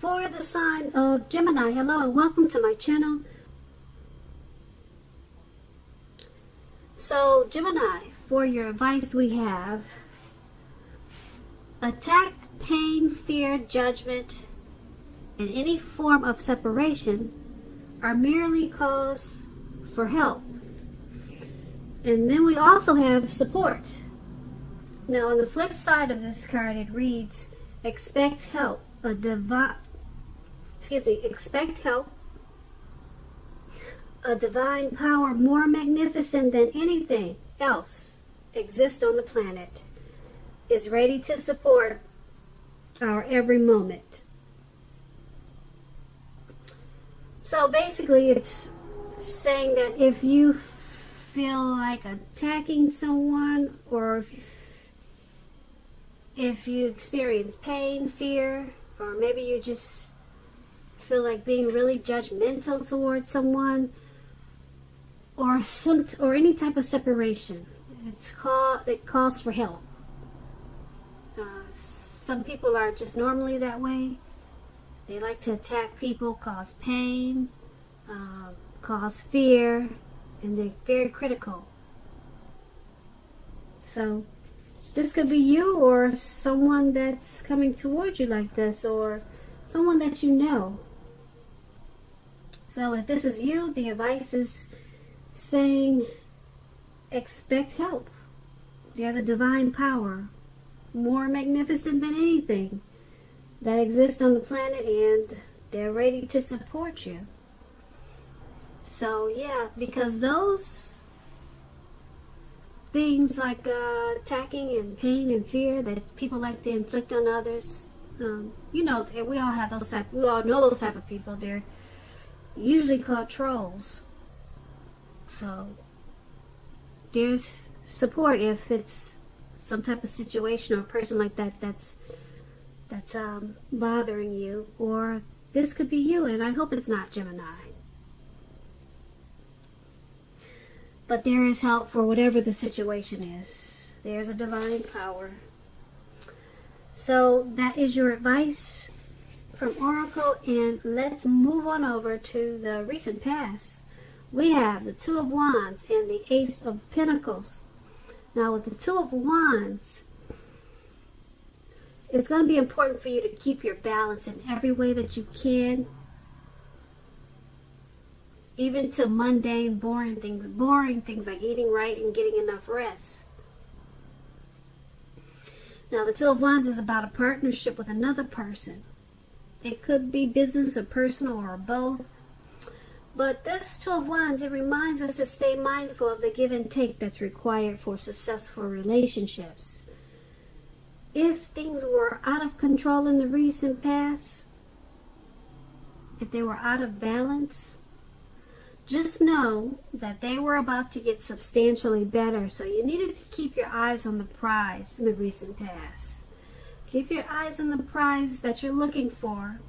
for the sign of Gemini. Hello and welcome to my channel. So Gemini, for your advice we have: attack, pain, fear, judgment, and any form of separation are merely cause for help. And then we also have support. Now on the flip side of this card it reads, expect help. Expect help. A divine power more magnificent than anything else exists on the planet is ready to support our every moment. So basically it's saying that if you feel like attacking someone, or if you experience pain, fear, or maybe you just feel like being really judgmental towards someone, or any type of separation, it calls for help. Some people are just normally that way. They like to attack people, cause pain, cause fear, and they're very critical. So this could be you, or someone that's coming towards you like this, or someone that you know. So if this is you, the advice is saying expect help. There's a divine power more magnificent than anything that exists on the planet, and they're ready to support you. So yeah, because those things like attacking and pain and fear that people like to inflict on others, we all know those type of people. They're usually called trolls. So there's support if it's some type of situation or person like that that's bothering you, or this could be you, and I hope it's not Gemini. But there is help for whatever the situation is. There's a divine power. So that is your advice from Oracle, and let's move on over to the recent past. We have the Two of Wands and the Ace of Pentacles. Now with the Two of Wands, it's going to be important for you to keep your balance in every way that you can. Even to mundane, boring things like eating right and getting enough rest. Now the Two of Wands is about a partnership with another person. It could be business or personal or both. But this Two of Wands, it reminds us to stay mindful of the give and take that's required for successful relationships. If things were out of control in the recent past, if they were out of balance, just know that they were about to get substantially better. So you needed to keep your eyes on the prize in the recent past. Keep your eyes on the prize that you're looking for,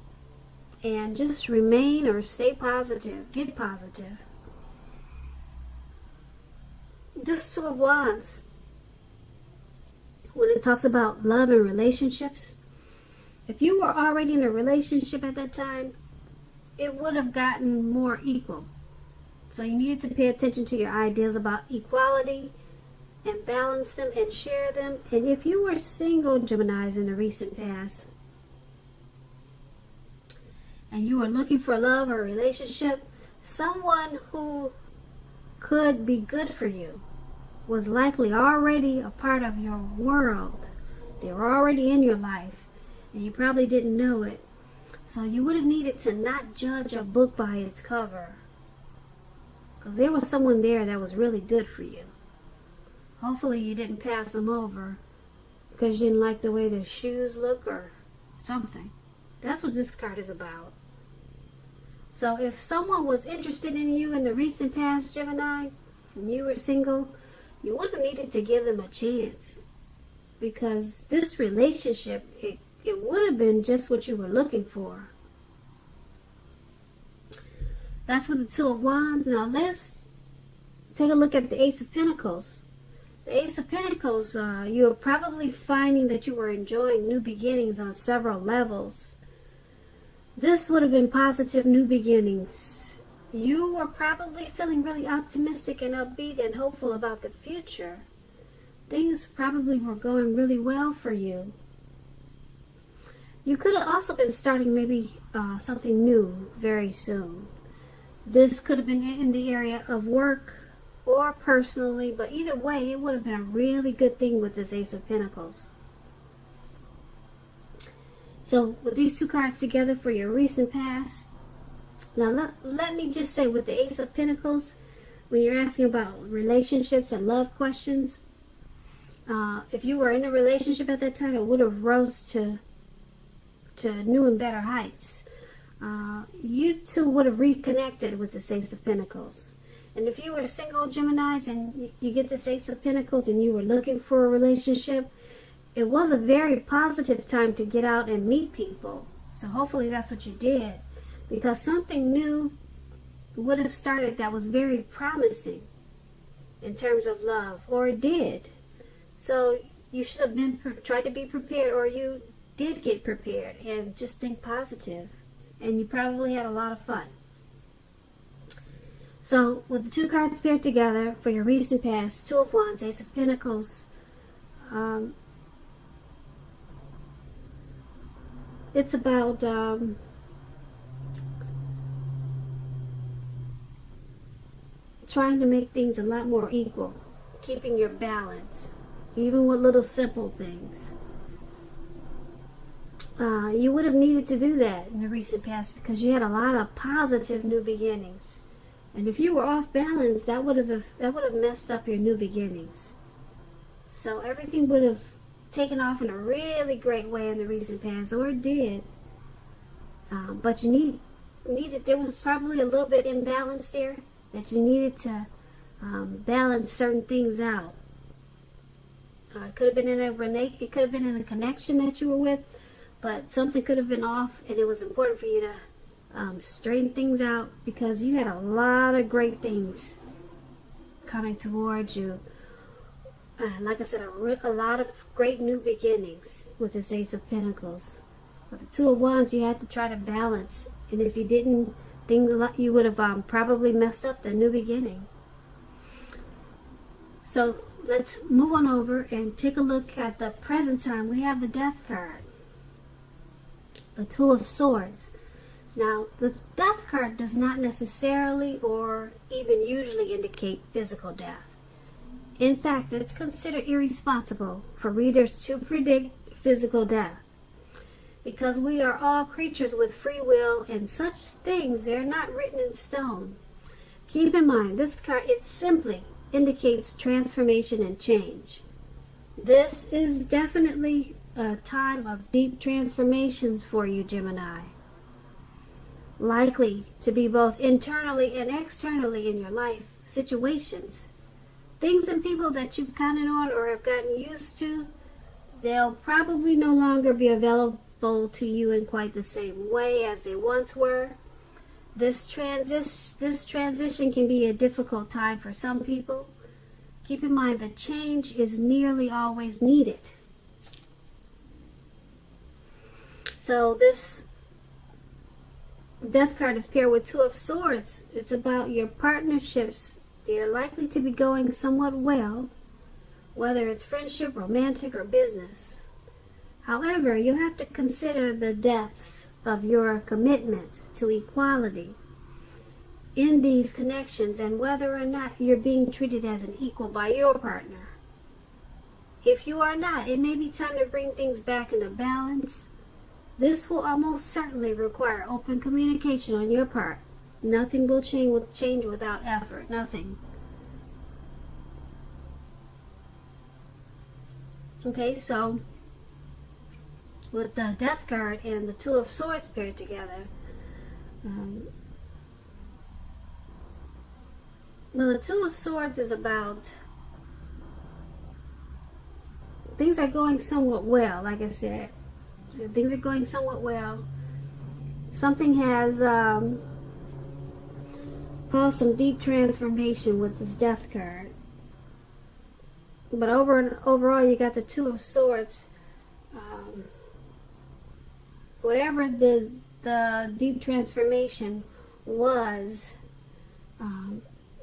and just remain or stay positive. Get positive. This Two of Wands, when it talks about love and relationships, if you were already in a relationship at that time, it would have gotten more equal. So you needed to pay attention to your ideas about equality and balance them and share them. And if you were single, Geminis, in the recent past, and you were looking for love or a relationship, someone who could be good for you was likely already a part of your world. They were already in your life, and you probably didn't know it. So you would have needed to not judge a book by its cover, because there was someone there that was really good for you. Hopefully you didn't pass them over because you didn't like the way their shoes look or something. That's what this card is about. So if someone was interested in you in the recent past, Gemini, and you were single, you would have needed to give them a chance. Because this relationship, it would have been just what you were looking for. That's with the Two of Wands. Now let's take a look at the Ace of Pentacles. The Ace of Pentacles, you're probably finding that you were enjoying new beginnings on several levels. This would have been positive new beginnings. You were probably feeling really optimistic and upbeat and hopeful about the future. Things probably were going really well for you. You could have also been starting maybe something new very soon. This could have been in the area of work or personally, but either way, it would have been a really good thing with this Ace of Pentacles. So with these two cards together for your recent past, now let me just say with the Ace of Pentacles, when you're asking about relationships and love questions, if you were in a relationship at that time, it would have rose to new and better heights. You two would have reconnected with the Ace of Pentacles. And if you were single Geminis and you get this Ace of Pentacles and you were looking for a relationship, it was a very positive time to get out and meet people. So hopefully that's what you did, because something new would have started that was very promising in terms of love, or it did. So you should have been tried to be prepared, or you did get prepared, and just think positive. And you probably had a lot of fun. So with the two cards paired together for your recent past, Two of Wands, Ace of Pentacles, it's about trying to make things a lot more equal, keeping your balance, even with little simple things. You would have needed to do that in the recent past because you had a lot of positive new beginnings. And if you were off balance, that would have messed up your new beginnings. So everything would have taken off in a really great way in the recent past, or it did. But you needed, there was probably a little bit imbalance there that you needed to balance certain things out. It could have been in a connection that you were with, but something could have been off, and it was important for you to straighten things out because you had a lot of great things coming towards you. Like I said, a lot of great new beginnings with this Ace of Pentacles. With the Two of Wands, you had to try to balance, and if you didn't, you would have probably messed up the new beginning. So let's move on over and take a look at the present time. We have the Death card, the Two of Swords. Now, the Death card does not necessarily or even usually indicate physical death. In fact, it's considered irresponsible for readers to predict physical death, because we are all creatures with free will, and such things, they're not written in stone. Keep in mind, this card, it simply indicates transformation and change. This is definitely a time of deep transformations for you, Gemini. Likely to be both internally and externally in your life situations. Things and people that you've counted on or have gotten used to, they'll probably no longer be available to you in quite the same way as they once were. This transition can be a difficult time for some people. Keep in mind that change is nearly always needed. So this Death card is paired with Two of Swords. It's about your partnerships. They're likely to be going somewhat well, whether it's friendship, romantic, or business. However, you have to consider the depths of your commitment to equality in these connections and whether or not you're being treated as an equal by your partner. If you are not, it may be time to bring things back into balance. This will almost certainly require open communication on your part. Nothing will change without effort. Nothing. Okay, so with the Death card and the Two of Swords paired together, well, the Two of Swords is about things are going somewhat well, like I said. Things are going somewhat well. Something has caused some deep transformation with this Death card. But overall, you got the Two of Swords. Whatever the the deep transformation was,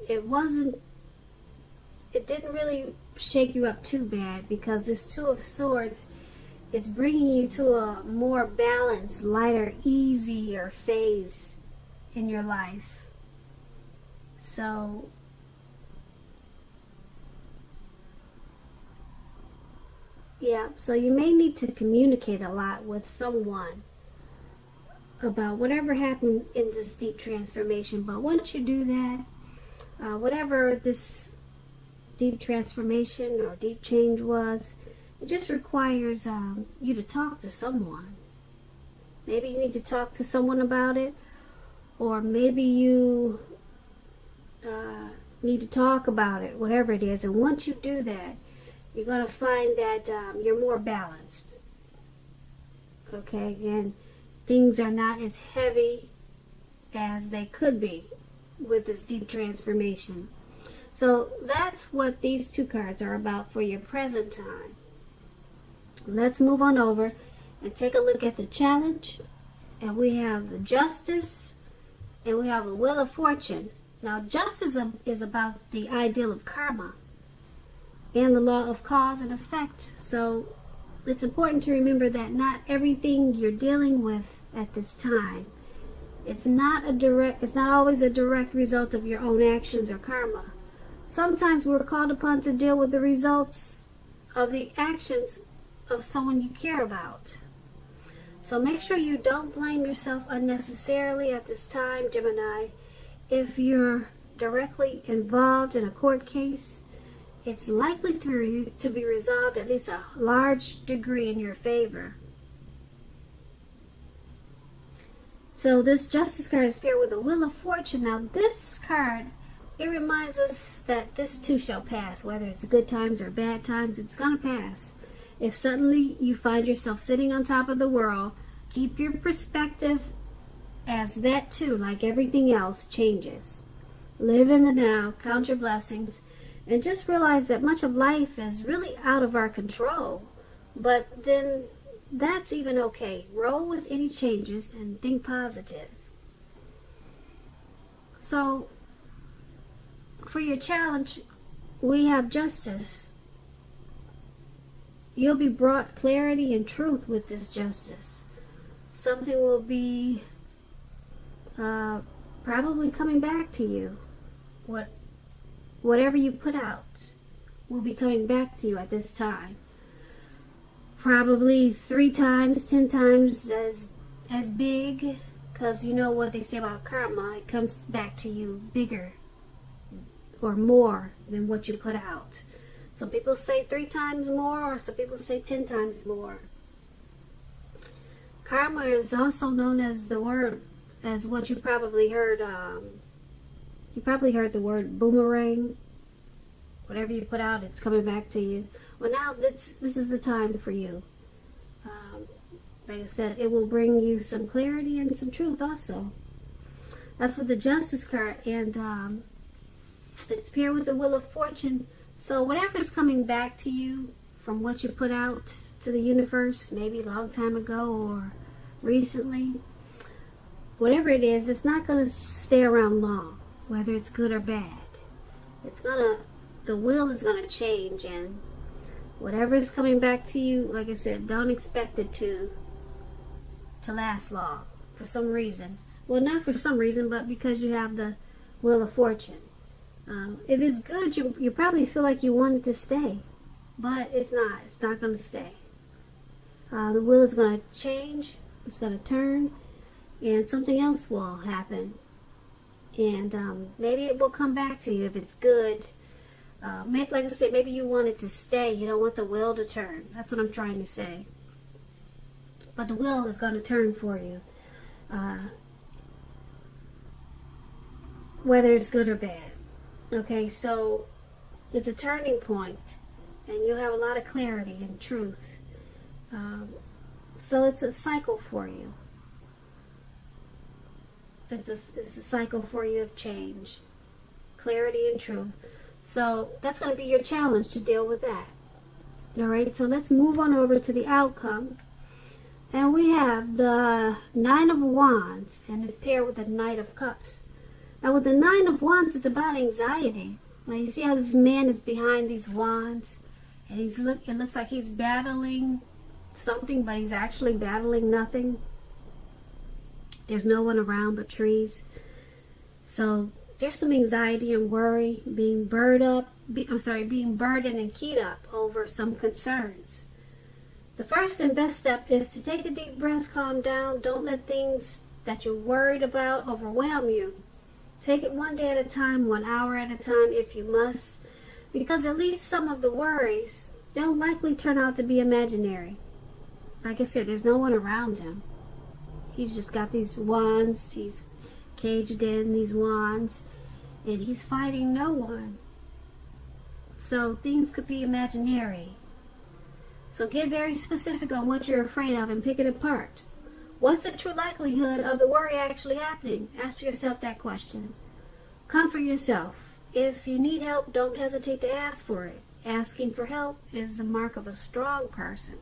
it didn't really shake you up too bad, because this Two of Swords, it's bringing you to a more balanced, lighter, easier phase in your life. So yeah, so you may need to communicate a lot with someone about whatever happened in this deep transformation. But once you do that, whatever this deep transformation or deep change was, it just requires you to talk to someone. Maybe you need to talk to someone about it, or maybe you need to talk about it, whatever it is. And once you do that, you're going to find that you're more balanced. Okay? And things are not as heavy as they could be with this deep transformation. So that's what these two cards are about for your present time. Let's move on over and take a look at the challenge. And we have the Justice, and we have the Wheel of Fortune. Now, Justice is about the ideal of karma and the law of cause and effect. So it's important to remember that not everything you're dealing with at this time, it's not always a direct result of your own actions or karma. Sometimes we're called upon to deal with the results of the actions of someone you care about. So make sure you don't blame yourself unnecessarily at this time, Gemini. If you're directly involved in a court case, it's likely to be resolved at least a large degree in your favor. So this Justice card is paired with the Wheel of Fortune. Now this card, it reminds us that this too shall pass. Whether it's good times or bad times, it's going to pass. If suddenly you find yourself sitting on top of the world, keep your perspective as that too, like everything else, changes. Live in the now, count your blessings, and just realize that much of life is really out of our control. But then that's even okay. Roll with any changes and think positive. So for your challenge, we have Justice. You'll be brought clarity and truth with this Justice. Something will be probably coming back to you. Whatever you put out will be coming back to you at this time. Probably 3 times, 10 times as big, because you know what they say about karma. It comes back to you bigger or more than what you put out. Some people say 3 times more, or some people say 10 times more. Karma is also known as as what you probably heard. You probably heard the word boomerang. Whatever you put out, it's coming back to you. Well, now this is the time for you. Like I said, it will bring you some clarity and some truth also. That's with the Justice card, and it's paired with the Wheel of Fortune. So whatever's coming back to you from what you put out to the universe, maybe a long time ago or recently, whatever it is, it's not going to stay around long, whether it's good or bad. The wheel is going to change, and whatever is coming back to you, like I said, don't expect it to last long for some reason. Well, not for some reason, but because you have the Wheel of Fortune. If it's good, you probably feel like you want it to stay, but it's not. It's not going to stay. The wheel is going to change. It's going to turn, and something else will happen. And maybe it will come back to you if it's good. Like I said, maybe you want it to stay. You don't want the wheel to turn. That's what I'm trying to say. But the wheel is going to turn for you, whether it's good or bad. Okay, so it's a turning point, and you have a lot of clarity and truth. So it's a cycle for you. It's a cycle for you of change, clarity and truth. So that's going to be your challenge, to deal with that. All right, so let's move on over to the outcome. And we have the Nine of Wands, and it's paired with the Knight of Cups. Now with the Nine of Wands, it's about anxiety. Now you see how this man is behind these wands, and it looks like he's battling something, but he's actually battling nothing. There's no one around but trees. So there's some anxiety and worry, being burdened and keyed up over some concerns. The first and best step is to take a deep breath, calm down. Don't let things that you're worried about overwhelm you. Take it one day at a time, 1 hour at a time if you must, because at least some of the worries, they'll likely turn out to be imaginary. Like I said, there's no one around him. He's just got these wands. He's caged in these wands, and he's fighting no one. So things could be imaginary. So get very specific on what you're afraid of and pick it apart. What's the true likelihood of the worry actually happening? Ask yourself that question. Comfort yourself. If you need help, don't hesitate to ask for it. Asking for help is the mark of a strong person.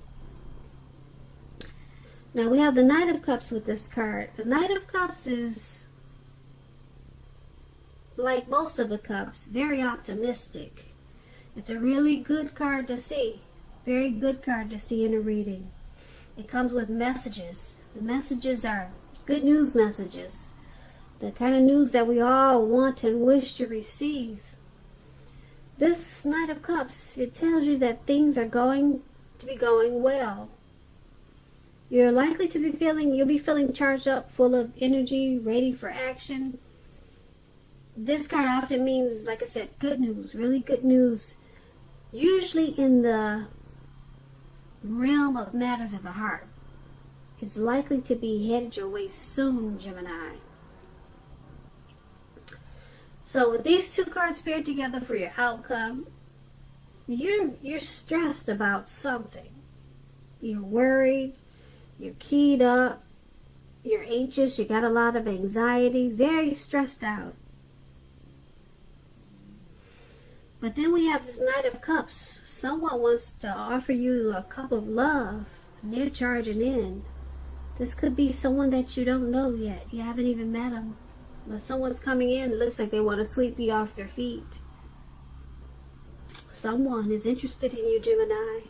Now we have the Knight of Cups with this card. The Knight of Cups is, like most of the cups, very optimistic. It's a really good card to see. Very good card to see in a reading. It comes with messages. The messages are good news messages. The kind of news that we all want and wish to receive. This Knight of Cups, it tells you that things are going to be going well. You're likely to be you'll be feeling charged up, full of energy, ready for action. This card often means, like I said, good news, really good news. Usually in the realm of matters of the heart. It's likely to be headed your way soon, Gemini. So with these two cards paired together for your outcome, you're stressed about something. You're worried, you're keyed up, you're anxious, you got a lot of anxiety, very stressed out. But then we have this Knight of Cups. Someone wants to offer you a cup of love, and they're charging in. This could be someone that you don't know yet. You haven't even met them. But someone's coming in. It looks like they want to sweep you off your feet. Someone is interested in you, Gemini.